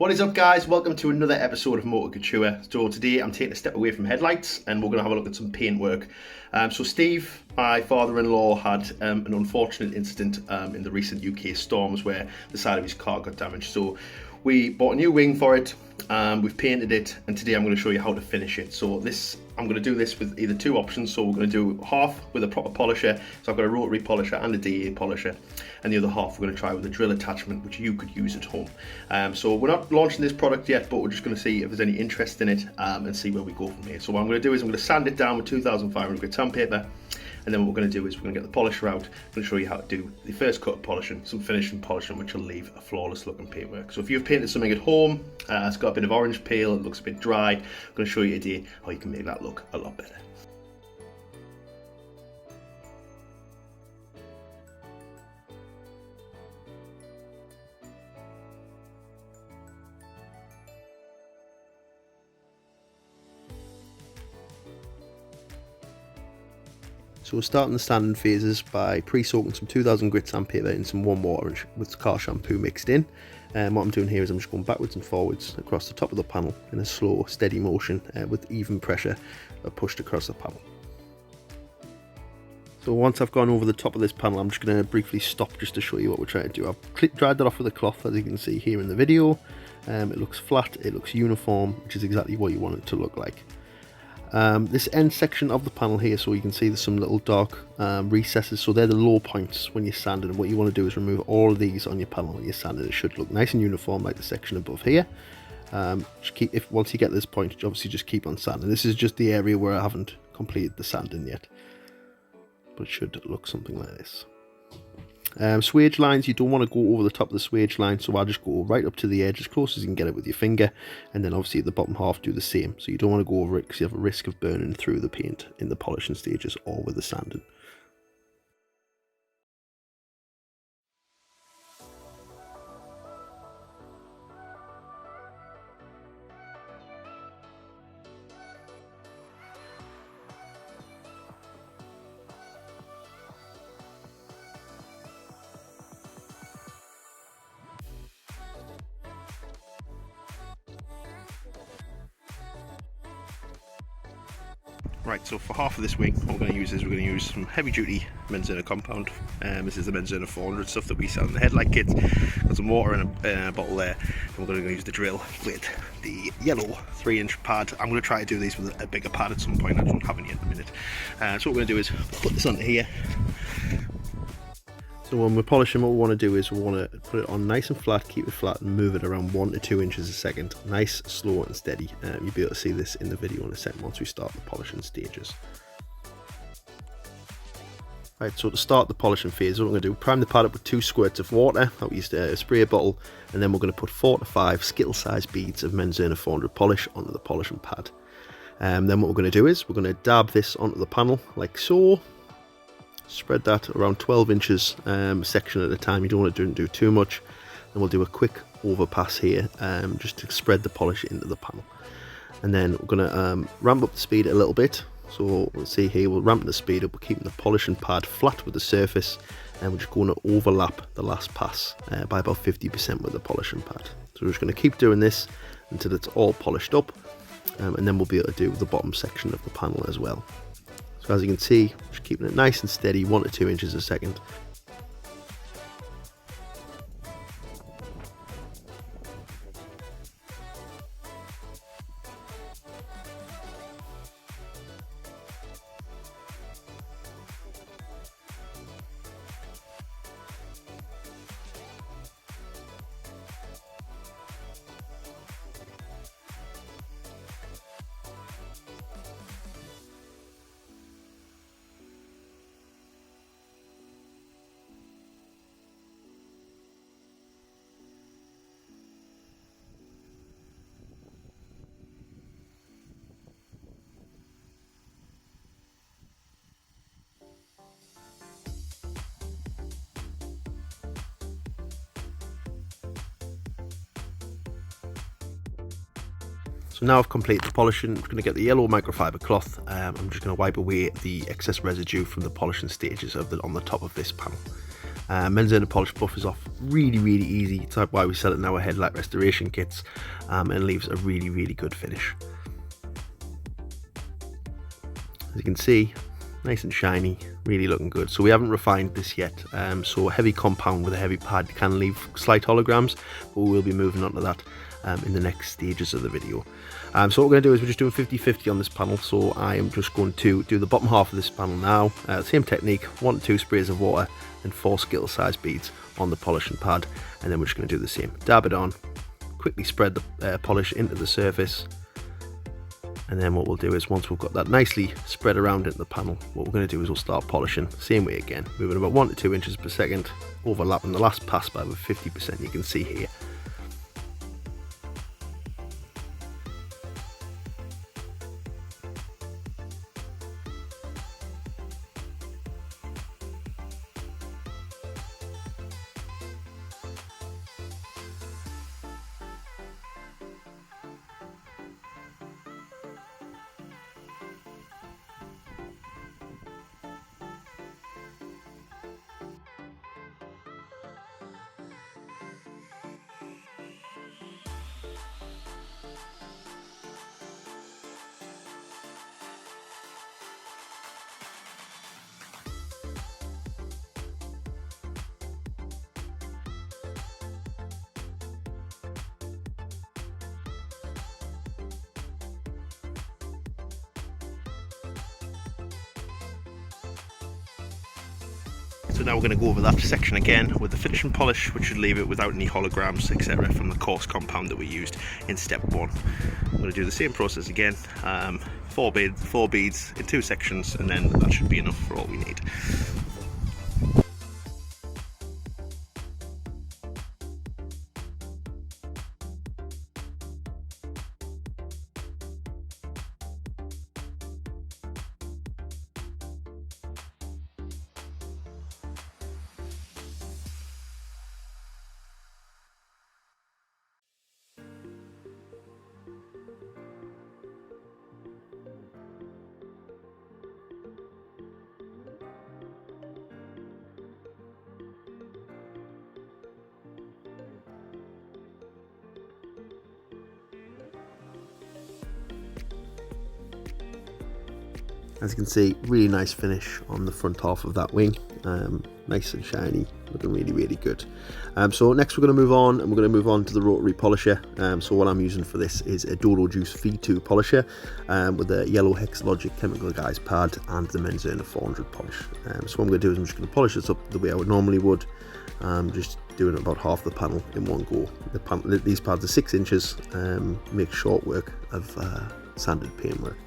What is up, guys? Welcome to another episode of Motor-couture. So today I'm taking a step away from headlights and we're going to have a look at some paintwork. So Steve, my father-in-law, had an unfortunate incident in the recent UK storms where the side of his car got damaged. So we bought a new wing for it, we've painted it, and today I'm going to show you how to finish it. So I'm going to do this with either two options. So we're going to do half with a proper polisher. So I've got a rotary polisher and a DA polisher, and the other half we're going to try with a drill attachment, which you could use at home. So we're not launching this product yet, but we're just going to see if there's any interest in it and see where we go from here. So what I'm going to do is I'm going to sand it down with 2500 grit sandpaper. And then what we're going to do is we're going to get the polisher out. I'm going to show you how to do the first cut of polishing, some finishing polishing, which will leave a flawless looking paintwork. So if you've painted something at home, it's got a bit of orange peel, it looks a bit dry, I'm going to show you today how you can make that look a lot better. So we're starting the sanding phases by pre-soaking some 2000 grit sandpaper in some warm water with car shampoo mixed in. And what I'm doing here is I'm just going backwards and forwards across the top of the panel in a slow, steady motion with even pressure pushed across the panel. So once I've gone over the top of this panel, I'm just going to briefly stop just to show you what we're trying to do. I've dried that off with a cloth, as you can see here in the video. It looks flat, it looks uniform, which is exactly what you want it to look like. This end section of the panel here, so you can see there's some little dark recesses, so they're the low points when you're sanding, and what you want to do is remove all of these on your panel when you're sanding. It should look nice and uniform like the section above here. Once you get this point, obviously just keep on sanding. This is just the area where I haven't completed the sanding yet, but it should look something like this. Swage lines, you don't want to go over the top of the swage line, so I'll just go right up to the edge as close as you can get it with your finger, and then obviously at the bottom half do the same. So you don't want to go over it because you have a risk of burning through the paint in the polishing stages or with the sanding. Right, so for half of this wing, what we're going to use is some heavy duty menzerna compound. This is the menzerna 400 stuff that we sell in the headlight kits. Got some water in a bottle there, and we're going to use the drill with the yellow 3-inch pad. I'm going to try to do these with a bigger pad at some point. I don't have any at the minute. So what we're going to do is put this onto here. So when we're polishing, what we want to do is we want to put it on nice and flat, keep it flat, and move it around 1 to 2 inches a second. Nice, slow and steady. You'll be able to see this in the video in a second once we start the polishing stages. Right, so to start the polishing phase, what we're going to do, prime the pad up with 2 squirts of water. I'll use a spray bottle, and then we're going to put 4 to 5 skittle-sized beads of menzerna 400 polish onto the polishing pad. Then what we're going to do is we're going to dab this onto the panel like so. Spread that around 12 inches section at a time. You don't want to do too much. And we'll do a quick overpass here just to spread the polish into the panel. And then we're going to ramp up the speed a little bit. So we'll see here, we'll ramp the speed up. We're keeping the polishing pad flat with the surface, and we're just going to overlap the last pass by about 50% with the polishing pad. So we're just going to keep doing this until it's all polished up, and then we'll be able to do the bottom section of the panel as well. So as you can see, just keeping it nice and steady, 1 to 2 inches a second. So now I've completed the polishing, I'm going to get the yellow microfiber cloth. I'm just going to wipe away the excess residue from the polishing stages on the top of this panel. Menzerna polish buff is off really easy. It's why we sell it in our headlight restoration kits, and it leaves a really good finish. As you can see, nice and shiny, really looking good. So we haven't refined this yet, so a heavy compound with a heavy pad can leave slight holograms, but we will be moving on to that in the next stages of the video. So what we're going to do is we're just doing 50-50 on this panel. So I am just going to do the bottom half of this panel now. Same technique, 1 to 2 sprays of water and 4 scale size beads on the polishing pad, and then we're just going to do the same. Dab it on, quickly spread the polish into the surface, and then what we'll do is once we've got that nicely spread around into the panel, what we're going to do is we'll start polishing same way again, moving about 1 to 2 inches per second, overlapping the last pass by with 50%, you can see here. So now we're going to go over that section again with the finishing polish, which should leave it without any holograms, etc. from the coarse compound that we used in step 1. I'm going to do the same process again, 4 beads in 2 sections, and then that should be enough for all we need. As you can see, really nice finish on the front half of that wing, nice and shiny, looking really good. So next we're going to move on, and we're going to move on to the rotary polisher. So what I'm using for this is a Dodo Juice V2 polisher with a yellow Hexalogic chemical guise pad and the Menzerna 400 polish. So what I'm going to do is I'm just going to polish this up the way I would normally would, just doing about half the panel in one go. These pads are 6 inches, make short work of sanded paintwork.